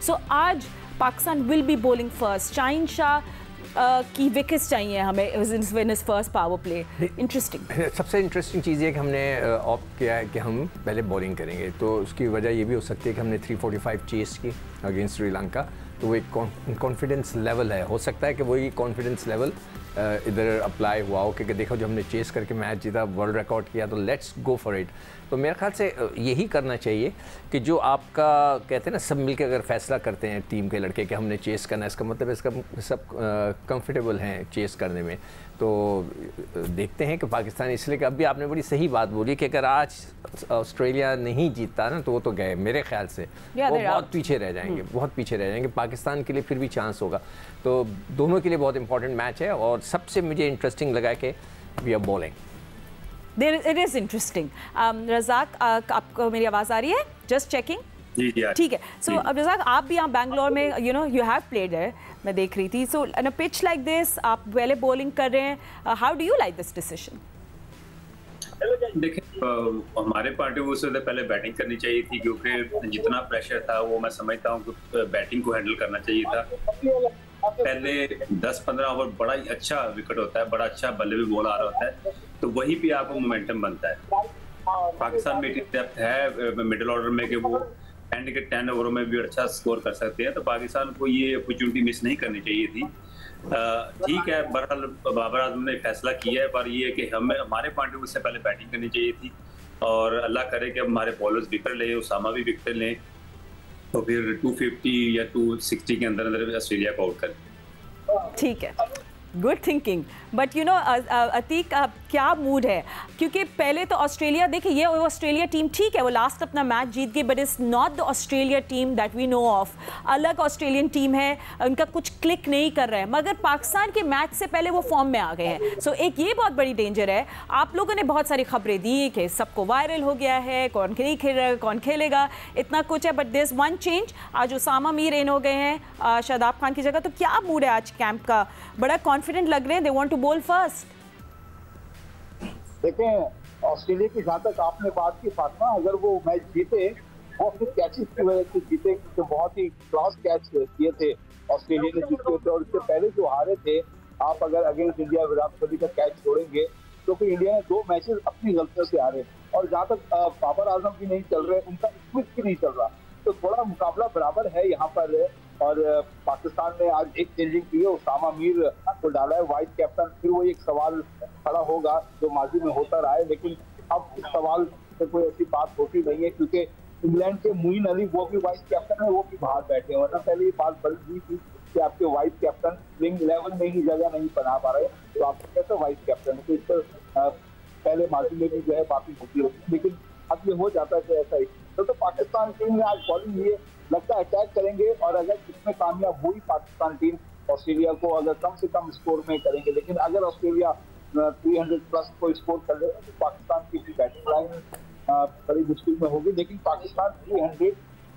सो आज Pakistan will be bowling first. Shaheen Shah की wickets चाहिए हमें इस फर्स्ट पावर प्ले। इंटरेस्टिंग, सबसे इंटरेस्टिंग चीज़ ये कि हमने ऑप्ट किया है कि हम पहले बॉलिंग करेंगे, तो उसकी वजह ये भी हो सकती है कि हमने 345 चेस की अगेंस्ट श्रीलंका, तो वो एक कॉन्फिडेंस लेवल है। हो सकता है कि वही कॉन्फिडेंस लेवल इधर अप्लाई हुआ हो, क्योंकि देखो जब हमने चेस करके मैच जीता, वर्ल्ड रिकॉर्ड किया, तो लेट्स गो फॉर इट। तो मेरे ख्याल से यही करना चाहिए कि जो आपका कहते हैं ना, सब मिलकर अगर फैसला करते हैं टीम के लड़के कि हमने चेस करना है, इसका मतलब इसका सब कंफर्टेबल हैं चेस करने में। तो देखते हैं कि पाकिस्तान, इसलिए कि अभी आपने बड़ी सही बात बोली कि अगर आज ऑस्ट्रेलिया नहीं जीतता ना, तो वो तो गए मेरे ख्याल से, वो बहुत पीछे रह जाएंगे, बहुत पीछे रह जाएंगे। पाकिस्तान के लिए फिर भी चांस होगा, तो दोनों के लिए बहुत इंपॉर्टेंट मैच है। और सबसे मुझे इंटरेस्टिंग लगा कि we are bowling. It is interesting. Razzaq, आपको मेरी आवाज़ आ रही है? Just checking. ठीक है। सो अब रज़ाक, आप भी यहाँ बैंगलोर में यू हैव प्लेड है, मैं देख रही थी। सो इन अ पिच लाइक दिस आप पहले बॉलिंग कर रहे हैं, how do you like this decision? देखिए, हमारे पार्टी को उससे पहले बैटिंग करनी चाहिए थी, क्योंकि जितना प्रेशर था वो मैं समझता हूँ कि बैटिंग को हैंडल करना चाहिए था। पहले 10-15 ओवर बड़ा ही अच्छा विकेट होता है, बड़ा अच्छा बल्ले भी बॉल आ रहा होता है, तो वही पे आपको मोमेंटम बनता है। पाकिस्तान में इतनी डेप्थ है मिडिल ऑर्डर में कि वो एंड के 10 ओवरों में भी अच्छा स्कोर कर सकते हैं, तो पाकिस्तान को ये अपॉर्चुनिटी मिस नहीं करनी चाहिए थी। ठीक है, बहरहाल बाबर आजम ने फैसला किया है, पर ये कि हमारे पॉइंट से पहले बैटिंग करनी चाहिए थी, और अल्लाह करे कि हमारे बॉलर्स विकेट लें, उसामा भी विकेट लें, तो फिर 250 या 260 के अंदर अंदर ऑस्ट्रेलिया को आउट करें। ठीक है, good thinking. But you know Atiq, क्या मूड है? क्योंकि पहले तो ऑस्ट्रेलिया, देखिए ये ऑस्ट्रेलिया टीम ठीक है, वो लास्ट अपना मैच जीत गई, but is not the Australia team that we know of. अलग ऑस्ट्रेलियन टीम है, उनका कुछ क्लिक नहीं कर रहा है, मगर पाकिस्तान के मैच से पहले वो फॉर्म में आ गए हैं। सो एक ये बहुत बड़ी डेंजर है। आप लोगों ने बहुत सारी खबरें दी कि सबको वायरल हो गया है, कौन नहीं खेल रहा है, कौन खेलेगा, इतना कुछ है, but there is one change. आज उसामा मीर इन हो गए हैं शादाब खान की जगह। तो क्या मूड है आज कैंप का? बड़ा कॉन्फिडेंट लग रहे हैं, they want to bowl first. देखें, ऑस्ट्रेलिया की जहाँ तक आपने बात की फातिमा, अगर वो मैच जीते, वो अपने कैचेस की वजह से जीते, क्योंकि बहुत ही क्लास कैच किए थे ऑस्ट्रेलिया ने जीते थे। और इससे पहले जो हारे थे, आप अगर अगेंस्ट इंडिया विराट कोहली का कैच छोड़ेंगे, तो फिर इंडिया ने 2 मैचेस अपनी गलतियों से हारे। और जहाँ तक बाबर आजम भी नहीं चल रहे, उनका स्मिथ भी नहीं चल रहा, तो थोड़ा मुकाबला बराबर है यहाँ पर। और पाकिस्तान ने आज एक चेंजिंग की है, उसामा मीर को डाला है वाइस कैप्टन। फिर वो एक सवाल खड़ा होगा जो माजी में होता रहा है, लेकिन अब इस सवाल से कोई ऐसी बात होती नहीं है, क्योंकि इंग्लैंड के मोइन अली वो भी वाइस कैप्टन है, वो भी बाहर बैठे हैं। वरना पहले ये बात बड़ी हुई थी कि आपके वाइस कैप्टन प्लेइंग 11 में ही जगह नहीं बना पा रहे, तो आपको कैसे वाइस कैप्टन है? तो इस पर पहले माजी में भी जो है बाकी होती होती, लेकिन अब ये हो जाता है कि ऐसा ही। तो पाकिस्तान टीम ने आज बॉलिंग लिए, लगता है अटैक करेंगे, और अगर इसमें कामयाब हुई पाकिस्तान टीम, ऑस्ट्रेलिया को अगर कम से कम स्कोर में करेंगे, लेकिन अगर ऑस्ट्रेलिया 300 प्लस को स्कोर कर ले, तो पाकिस्तान की बैटिंग लाइन बड़ी मुश्किल में होगी। लेकिन पाकिस्तान 300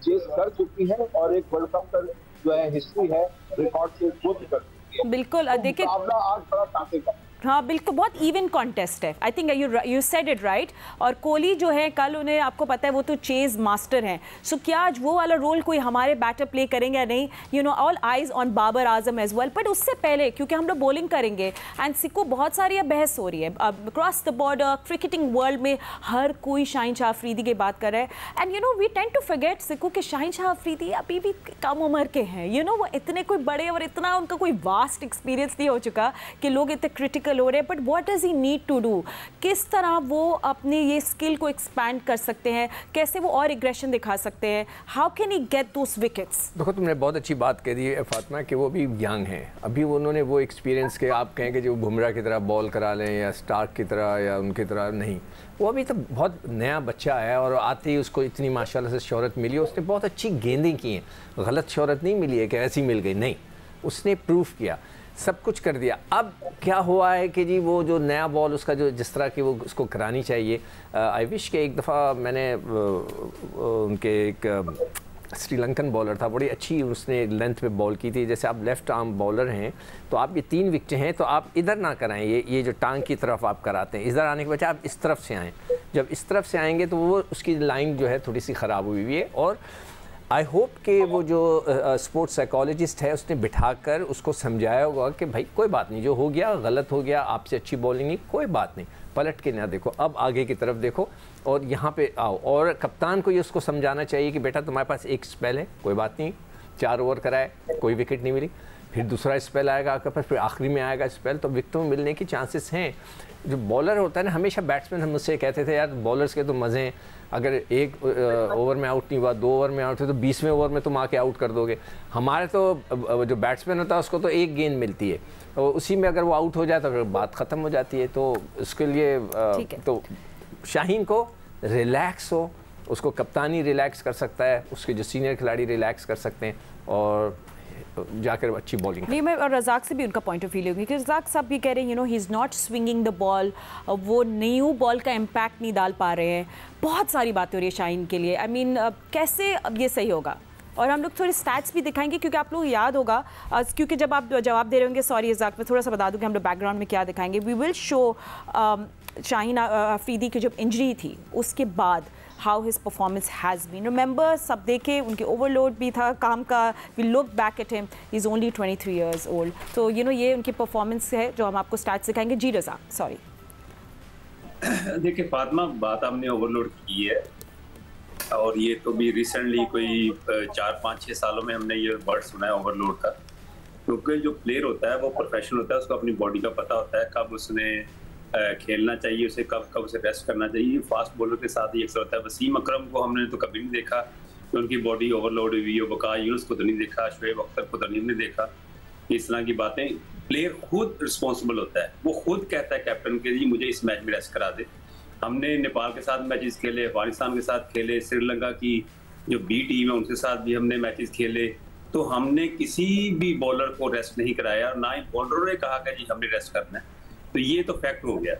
चेस कर चुकी है, और एक वर्ल्ड कप का जो है हिस्ट्री है, रिकॉर्ड से वो भी कर चुकी है। बिल्कुल, देखिए मुकाबला आज बड़ा टाँके का। हाँ बिल्कुल, बहुत इवन कॉन्टेस्ट है। I think you said it right. और कोहली जो है, कल उन्हें, आपको पता है वो तो चेज मास्टर हैं। सो क्या आज वो वाला रोल कोई हमारे बैटर प्ले करेंगे या नहीं? You know, all eyes on Babar Azam as well. But उससे पहले, क्योंकि हम लोग बॉलिंग करेंगे, एंड सिक्को बहुत सारी बहस हो रही है across the border, cricketing world में हर कोई शाहीन शाह अफरीदी की बात कर रहा है। And you know, we tend to forget सिक्को कि शाहीन शाह अफरीदी अभी भी कम उम्र के हैं। यू नो, वो इतने कोई बड़े और इतना उनका कोई वास्ट एक्सपीरियंस नहीं हो चुका कि लोग इतने क्रिटिकल हो रहे हैं। But what does he need to do? किस तरह वो अपने ये स्किल को एक्सपैंड कर सकते हैं? कैसे वो और एग्रेशन दिखा सकते हैं? How can he get those wickets? देखो, तुमने बहुत अच्छी बात कह दी है फातिमा, कि वो भी यंग हैं, अभी उन्होंने वो एक्सपीरियंस के, आप कहें कि जो बुमराह की तरह बॉल करा लें या स्टार्क की तरह या उनकी तरह, नहीं, वो अभी तो बहुत नया बच्चा है, और आते ही उसको इतनी माशाल्लाह से शोहरत मिली। उसने बहुत अच्छी गेंदें की हैं, गलत शोहरत नहीं मिली है कि ऐसी मिल गई, नहीं, उसने प्रूफ किया, सब कुछ कर दिया। अब क्या हुआ है कि जी वो जो नया बॉल उसका जो जिस तरह की वो उसको करानी चाहिए, आई विश के एक दफ़ा मैंने उनके एक श्रीलंकन बॉलर था, बड़ी अच्छी उसने लेंथ पे बॉल की थी। जैसे आप लेफ़्ट आर्म बॉलर हैं, तो आप ये 3 विकेटें हैं, तो आप इधर ना कराएं, ये जो टांग की तरफ आप कराते हैं, इधर आने के बजाय आप इस तरफ से आएँ। जब इस तरफ से आएंगे तो वो उसकी लाइन जो है थोड़ी सी ख़राब हुई है। और आई होप कि वो जो स्पोर्ट्स साइकोलॉजिस्ट है उसने बिठाकर उसको समझाया होगा कि भाई कोई बात नहीं, जो हो गया गलत हो गया, आपसे अच्छी बॉलिंग नहीं, कोई बात नहीं, पलट के ना देखो, अब आगे की तरफ देखो और यहाँ पे आओ। और कप्तान को ये उसको समझाना चाहिए कि बेटा तुम्हारे पास एक स्पेल है, कोई बात नहीं, 4 ओवर कराए, कोई विकेट नहीं मिली, फिर दूसरा स्पेल आएगा आपके पास, फिर आखिरी में आएगा स्पेल, तो विकेटों में मिलने की चांसेस हैं। जो बॉलर होता है ना, हमेशा बैट्समैन हम मुझसे कहते थे यार बॉलर्स के तो मज़े हैं, अगर एक ओवर में आउट नहीं हुआ, 2 ओवर में आउट हुआ तो 20वें ओवर में तुम आके आउट कर दोगे। हमारे तो जो बैट्समैन होता है उसको तो एक गेंद मिलती है, और उसी में अगर वो आउट हो जाए तो फिर बात ख़त्म हो जाती है। तो उसके लिए तो शाहीन को रिलैक्स हो, उसको कप्तानी रिलैक्स कर सकता है, उसके जो सीनियर खिलाड़ी रिलैक्स कर सकते हैं और जाकर अच्छी बॉलिंग। नहीं, मैं और रज़ाक से भी उनका पॉइंट ऑफ व्यू लूँगी कि रज़ाक साहब भी कह रहे हैं, you know, he is not swinging the ball, वो न्यू बॉल का इम्पैक्ट नहीं डाल पा रहे हैं। बहुत सारी बातें हो रही है शाहीन के लिए। आई मीन कैसे अब ये सही होगा? और हम लोग थोड़े स्टैट्स भी दिखाएंगे क्योंकि आप लोग याद होगा, क्योंकि जब आप जवाब दे रहे होंगे, सॉरी रज़ाक, मैं थोड़ा सा बता दूँ कि हम लोग बैकग्राउंड में क्या दिखाएंगे। We will show Shaheen Afridi की जब इंजरी थी उसके बाद how his performance has been. Remember, सब देखे, उनके overload भी था काम का. We look back at him, he's only 23 years old. So you know, ये उनकी performance है जो हम आपको stats दिखाएंगे. जी रज़ा, sorry. देखिए फातिमा, बात हमने ओवरलोड की है और ये तो भी रिसेंटली कोई 4, 5, 6 सालों में हमने ये वर्ड सुना है ओवरलोड का, क्योंकि जो प्लेयर होता है वो प्रोफेशनल होता है, उसको अपनी बॉडी का पता होता है कब उसने खेलना चाहिए, उसे कब उसे रेस्ट करना चाहिए। फास्ट बॉलर के साथ ही अक्सर होता है। वसीम अकरम को हमने तो कभी नहीं देखा कि उनकी बॉडी ओवरलोड हुई हो, वकार यूनुस को तो नहीं देखा, शुएब अख्तर को तो नहीं देखा। इस तरह की बातें प्लेयर खुद रिस्पॉन्सिबल होता है, वो खुद कहता है कैप्टन के लिए मुझे इस मैच में रेस्ट करा दे। हमने नेपाल के साथ मैचेस खेले, अफगानिस्तान के साथ खेले, श्रीलंका की जो बी टीम है उनके साथ भी हमने मैचेस खेले, तो हमने किसी भी बॉलर को रेस्ट नहीं कराया और ना ही बॉलरों ने कहा कि जी हमने रेस्ट करना है। तो ये तो फैक्ट हो गया।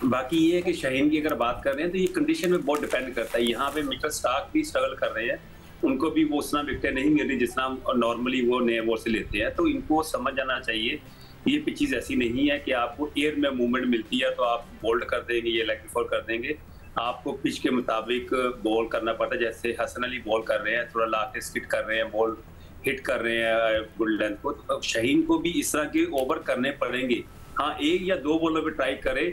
बाकी ये है कि शाहीन की अगर बात कर रहे हैं तो ये कंडीशन में बहुत डिपेंड करता है। यहाँ पे मिचेल स्टार्क भी स्ट्रगल कर रहे हैं, उनको भी वो उतना विकेट नहीं मिल रही जितना नॉर्मली वो नए बॉल से लेते हैं। तो इनको समझ जाना चाहिए ये पिचेस ऐसी नहीं है कि आपको एयर में मूवमेंट मिलती है तो आप बोल्ड कर देंगे, ये लेग फॉर कर देंगे। आपको पिच के मुताबिक बॉल करना पड़ता है। जैसे हसन अली बॉल कर रहे हैं, थोड़ा लाके स्किट कर रहे हैं, बॉल हिट कर रहे हैं गुड लेंथ को, तो शाहीन को भी इस तरह के ओवर करने पड़ेंगे। हाँ, 1 या 2 बॉलों पे ट्राई करे,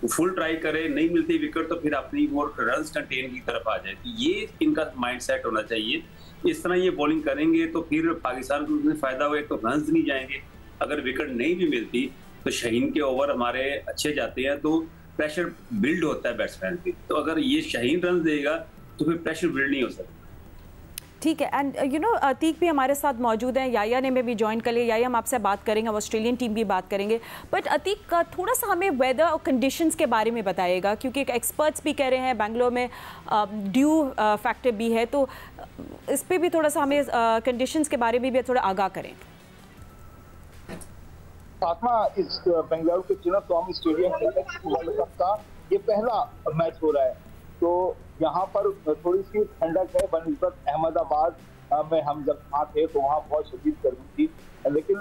फुल ट्राई करे, नहीं मिलती विकेट तो फिर अपनी वो रन्स कंटेन की तरफ आ जाए। तो ये इनका माइंडसेट होना चाहिए। इस तरह ये बॉलिंग करेंगे तो फिर पाकिस्तान को उसमें फायदा हुआ, तो रन्स नहीं जाएंगे। अगर विकेट नहीं भी मिलती तो शाहीन के ओवर हमारे अच्छे जाते हैं तो प्रेशर बिल्ड होता है बैट्समैन पे। तो अगर ये शाहीन रन देगा तो फिर प्रेशर बिल्ड नहीं हो सकता। ठीक है। एंड यू नो, अतीक भी हमारे साथ मौजूद हैं, याया ने भी ज्वाइन कर लिया। याया, हम आपसे बात करेंगे, ऑस्ट्रेलियन टीम भी बात करेंगे, बट अतीक का थोड़ा सा हमें वेदर और कंडीशंस के बारे में बताइएगा, क्योंकि एक्सपर्ट्स भी कह रहे हैं बेंगलोर में ड्यू फैक्टर भी है, तो इस पर भी थोड़ा सा हमें कंडीशंस के बारे में भी थोड़ा आगाह करें। फातिमा, इस बेंगलुरु के चिन्नास्वामी स्टेडियम वर्ल्ड कप का ये पहला मैच हो रहा है, तो यहाँ पर थोड़ी सी ठंडक है बनिस्बत अहमदाबाद में। हम जब वहाँ थे तो वहाँ बहुत शदीद गर्मी थी, लेकिन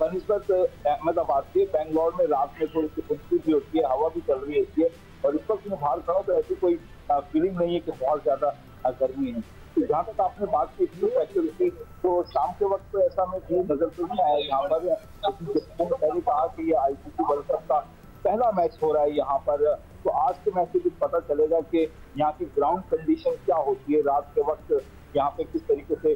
बनिस्बत अहमदाबाद के बेंगलोर में रात में थोड़ी सी खुशबू भी होती है, हवा भी चल रही होती है, और इस वक्त मैं बाहर खड़ा हूँ तो ऐसी कोई फीलिंग नहीं है कि बहुत ज्यादा गर्मी है। तो जहाँ तक आपने बात की फैक्टर की, तो शाम के वक्त तो ऐसा में नजर तो नहीं आया यहाँ पर। पहले कहा कि ये ICC वर्ल्ड कप का पहला मैच हो रहा है यहाँ पर, तो आज के मैच से कुछ पता चलेगा कि यहाँ की ग्राउंड कंडीशन क्या होती है, रात के वक्त यहाँ पे किस तरीके से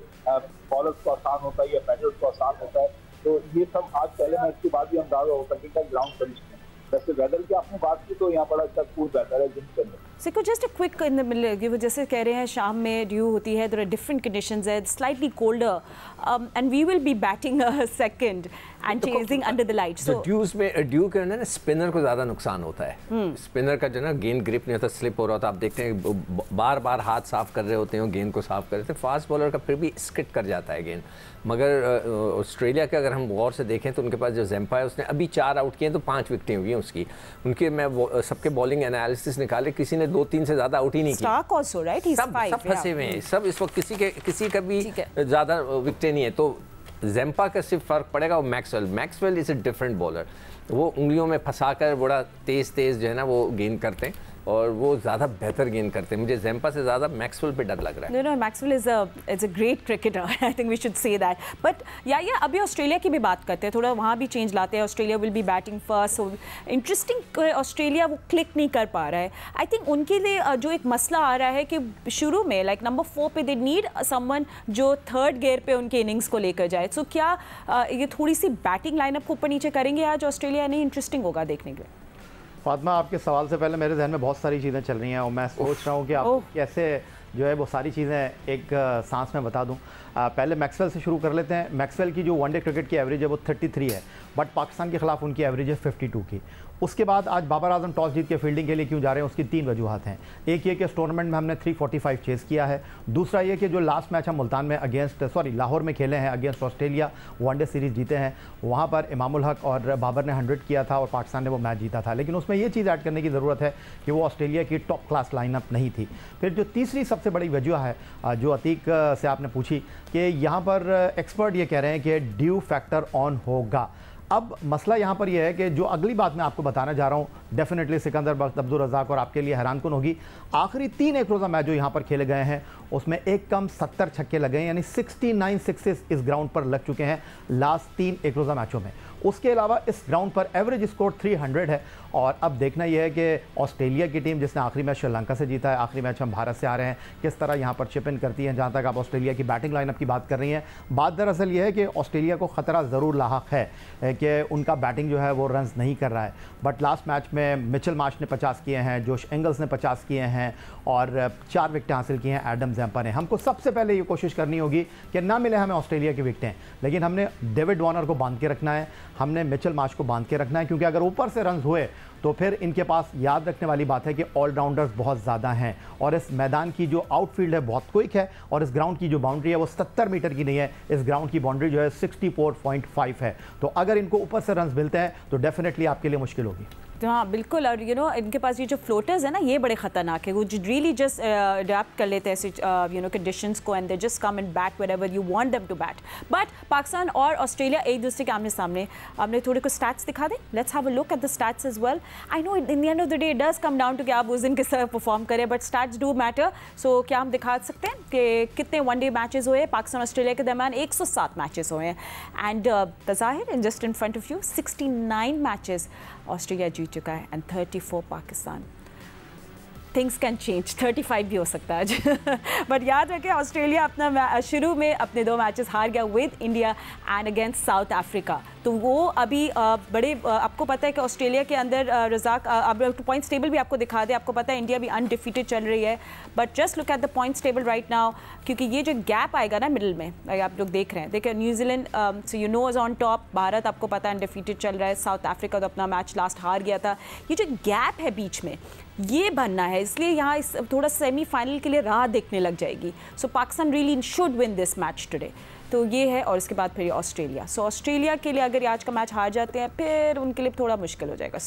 बॉलर्स को आसान होता है या बैटर्स को आसान होता है। तो ये सब आज पहले मैच के बाद ही अंदाजा हो सकेगा ग्राउंड कंडीशन। वैसे वेदर की आपने बात की तो यहाँ बड़ा अच्छा कूल वेदर है दिन के अंदर। सिको, just a quick in the middle, जैसे कह रहे हैं शाम में ड्यू होती है, देयर आर डिफरेंट कंडीशंस है, slightly colder, and we will be batting second and chasing under the light. So dews में ड्यू के ना स्पिनर को ज़्यादा नुकसान होता है। स्पिनर का जो ना गेंद ग्रिप नहीं होता, स्लिप हो रहा होता, आप देखते हैं बार बार हाथ साफ कर रहे होते हैं, गेंद को साफ कर रहे थे। फास्ट बॉलर का फिर भी स्किट कर जाता है गेंद। मगर ऑस्ट्रेलिया के अगर हम गौर से देखें तो उनके पास जो जेम्पा है उसने अभी 4 आउट किए तो 5 विकेटें हुई हैं उसकी। उनके मैं सबके बॉलिंग एनालिसिस निकाले, किसी ने 2-3 से ज़्यादा आउट ही नहीं किया। Starc also right, he is 5, सब फंसे हुए हैं सब इस वक्त, किसी का भी ज़्यादा विकेटें नहीं है। तो जेम्पा का सिर्फ फर्क पड़ेगा और Maxwell is a different bowler. वो उंगलियों में फंसाकर बड़ा तेज़ जो है ना वो गेंद करते हैं और वो ज़्यादा बेहतर गेंद करते हैं। मुझे ज़ैम्पा से ज़्यादा मैक्सवेल पे डर लग रहा है। No, Maxwell is a great cricketer, I think we should say that. But या अभी ऑस्ट्रेलिया की भी बात करते हैं, थोड़ा वहाँ भी चेंज लाते हैं। Australia will be batting first, so interesting. Australia वो क्लिक नहीं कर पा रहा है। आई थिंक उनके लिए जो एक मसला आ रहा है कि शुरू में लाइक नंबर 4 पे दे नीड समवन जो थर्ड गियर पे उनके इनिंग्स को लेकर जाए। सो क्या ये थोड़ी सी बैटिंग लाइनअप को ऊपर नीचे करेंगे आज ऑस्ट्रेलिया? नहीं, इंटरेस्टिंग होगा देखने के लिए। फातिमा, आपके सवाल से पहले मेरे जहन में बहुत सारी चीज़ें चल रही हैं और मैं सोच रहा हूँ कि आप कैसे जो है वो सारी चीज़ें एक सांस में बता दूँ। पहले मैक्सवेल से शुरू कर लेते हैं। मैक्सवेल की जो वनडे क्रिकेट की एवरेज है वो 33 है, बट पाकिस्तान के खिलाफ उनकी एवरेज है 52 की। उसके बाद आज बाबर आजम टॉस जीत के फील्डिंग के लिए क्यों जा रहे हैं, उसकी 3 वजूहत हैं। एक ये कि इस टूर्नामेंट में हमने 345 चेस किया है। दूसरा ये कि जो लास्ट मैच हम मुल्तान में लाहौर में खेले हैं अगेंस्ट ऑस्ट्रेलिया, वनडे सीरीज़ जीते हैं, वहाँ पर इमामुल हक और बाबर ने 100 किया था और पाकिस्तान ने वो मैच जीता था। लेकिन उसमें ये चीज़ ऐड करने की ज़रूरत है कि वो ऑस्ट्रेलिया की टॉप क्लास लाइनअप नहीं थी। फिर जो तीसरी सबसे बड़ी वजह है जो अतीक से आपने पूछी कि यहाँ पर एक्सपर्ट ये कह रहे हैं कि ड्यू फैक्टर ऑन होगा। अब मसला यहाँ पर यह है कि जो अगली बात मैं आपको बताना जा रहा हूँ डेफिनेटली सिकंदर बख्त, अब्दुल रज़ाक और आपके लिए हैरानकुन होगी। आखिरी 3 एक रोज़ा मैच जो यहाँ पर खेले गए हैं उसमें एक कम 70 छक्के लगे हैं, यानी 69 सिक्सेस इस ग्राउंड पर लग चुके हैं लास्ट 3 एक रोज़ा मैचों में। उसके अलावा इस ग्राउंड पर एवरेज स्कोर 300 है। और अब देखना यह है कि ऑस्ट्रेलिया की टीम जिसने आखिरी मैच श्रीलंका से जीता है, आखिरी मैच हम भारत से आ रहे हैं, किस तरह यहाँ पर चिप इन करती हैं। जहाँ तक आप ऑस्ट्रेलिया की बैटिंग लाइनअप की बात कर रही हैं, बात दरअसल ये है कि ऑस्ट्रेलिया को ख़तरा ज़रूर लाहक है कि उनका बैटिंग जो है वो रन्स नहीं कर रहा है। बट लास्ट मैच में मिचेल मार्श ने 50 किए हैं, जोश एंगल्स ने 50 किए हैं और 4 विकेटें हासिल की हैं एडम ज़ैम्पा ने। हमको सबसे पहले ये कोशिश करनी होगी कि ना मिले हमें ऑस्ट्रेलिया की विकेटें, लेकिन हमने डेविड वार्नर को बांध के रखना है, हमने मिचेल मार्श को बांध के रखना है, क्योंकि अगर ऊपर से रन्स हुए तो फिर इनके पास याद रखने वाली बात है कि ऑलराउंडर्स बहुत ज़्यादा हैं और इस मैदान की जो आउटफील्ड है बहुत क्विक है और इस ग्राउंड की जो बाउंड्री है वो 70 मीटर की नहीं है, इस ग्राउंड की बाउंड्री जो है 64.5 है। तो अगर इनको ऊपर से रन्स मिलते हैं तो डेफिनेटली आपके लिए मुश्किल होगी। हाँ बिल्कुल। और इनके पास ये जो फ्लोटर्स है ना ये बड़े ख़तरनाक है। वो रियली जस्ट अडैप्ट कर लेते हैं ऐसे कंडीशंस को and they just come and bat wherever you want them to bat. But Pakistan और ऑस्ट्रेलिया एक दूसरे के आमने सामने। आपने थोड़े को स्टैट्स दिखा दें, let's have a look at the stats as well. I know in the end of the day it does come down to कि आप उस दिन किस तरह परफॉर्म करें, but stats do matter. So क्या हम दिखा सकते हैं कि कितने वनडे मैचेस हुए पाकिस्तान ऑस्ट्रेलिया के दरमियान? 107 मैचेस हुए हैं एंड ज़ाहिर in just in front of you 69 matches Australia जीत चुका है and 34 Pakistan. Things can change, 35 भी हो सकता है आज। बट याद रखें ऑस्ट्रेलिया अपना शुरू में अपने 2 मैचेस हार गया with India and against south Africa. तो वो अभी बड़े आपको पता है कि ऑस्ट्रेलिया के अंदर रज़ाक अब पॉइंट्स टेबल भी आपको दिखा दे। आपको पता है इंडिया भी अनडिफीटेड चल रही है, but just look at the points table right now, क्योंकि ये जो गैप आएगा ना मिडिल में, अगर आप लोग देख रहे हैं, देखिए New Zealand so you know is on top, Bharat आपको पता है अनडिफीटेड चल रहा है, साउथ अफ्रीका तो अपना मैच लास्ट हार गया था। ये जो गैप है बीच में ये बनना है, इसलिए यहाँ इस थोड़ा सेमीफाइनल के लिए राह देखने लग जाएगी। So Pakistan really should win this match today. तो ये है और इसके बाद फिर ऑस्ट्रेलिया। सो ऑस्ट्रेलिया के लिए अगर आज का मैच हार जाते हैं फिर उनके लिए थोड़ा मुश्किल हो जाएगा।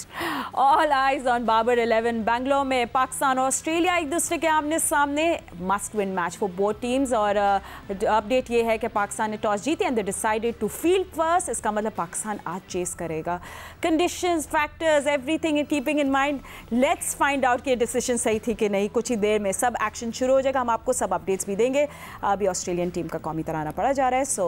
All eyes on Babar 11 Bangalore में पाकिस्तान और ऑस्ट्रेलिया एक दूसरे के आमने सामने। Must win match for both teams. और अपडेट ये है कि पाकिस्तान ने टॉस जीती and they decided to field first. इसका मतलब पाकिस्तान आज चेस करेगा। Conditions, factors, everything in keeping in mind, let's find out कि ये डिसीजन सही थी कि नहीं। कुछ ही देर में सब एक्शन शुरू हो जाएगा, हम आपको सब अपडेट्स भी देंगे। अभी ऑस्ट्रेलियन टीम का कौमी तराना पड़ा जा रहा है, so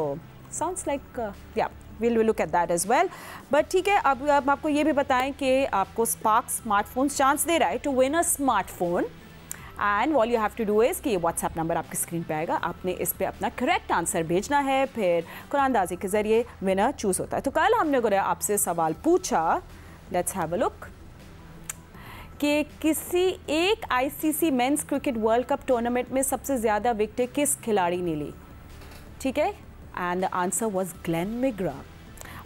sounds like yeah we'll look at that as well। but ठीक है, अब आपको ये भी बताएं कि आपको स्पार्क स्मार्टफोन चांस दे रहा है to win a smartphone and all you have to do is कि ये व्हाट्सएप नंबर आपकी स्क्रीन पे आएगा, आपने इस पे अपना करेक्ट आंसर भेजना है, फिर कुरानदाजी के ज़रिए विनर चूज़ होता है। तो कल हमने आपसे सवाल पूछा, लेट्स हैव अ लुक, कि किसी एक ICC men's cricket world cup tournament में सबसे ज़्यादा विकेटें किस खिलाड़ी ने ली? ठीक है, and the answer was Glenn McGrath.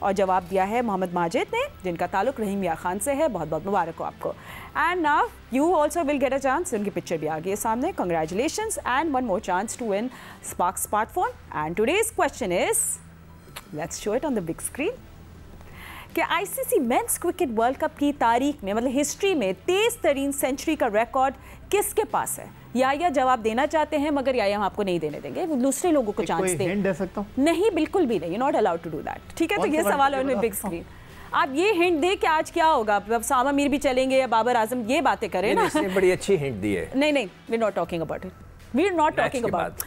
और जवाब दिया है मोहम्मद माजिद ने, जिनका ताल्लुक रहीम यार खान से है। बहुत बहुत मुबारक हो आपको। And now you also will get a chance, उनकी पिक्चर भी आ गई है सामने। Congratulations and one more chance to win spark smartphone. And today's question is, let's show it on the big screen, कि ICC men's cricket world cup की तारीख में, मतलब हिस्ट्री में, तेज़ तरीन सेंचुरी का रिकॉर्ड किसके पास है? या जवाब देना चाहते हैं, मगर या हम आपको नहीं देने देंगे, दूसरे लोगों को चांस दें। दे सकता हूं? नहीं, बिल्कुल भी नहीं, not allowed to do that. ठीक है, तो ये सवाल है बिग स्क्रीन। आप ये हिंट दे कि आज क्या होगा, अब सामा मीर भी चलेंगे या बाबर आजम, ये बातें करें ना। इसने बड़ी अच्छी हिंट दी है। नहीं, we are not talking about it, we are not talking about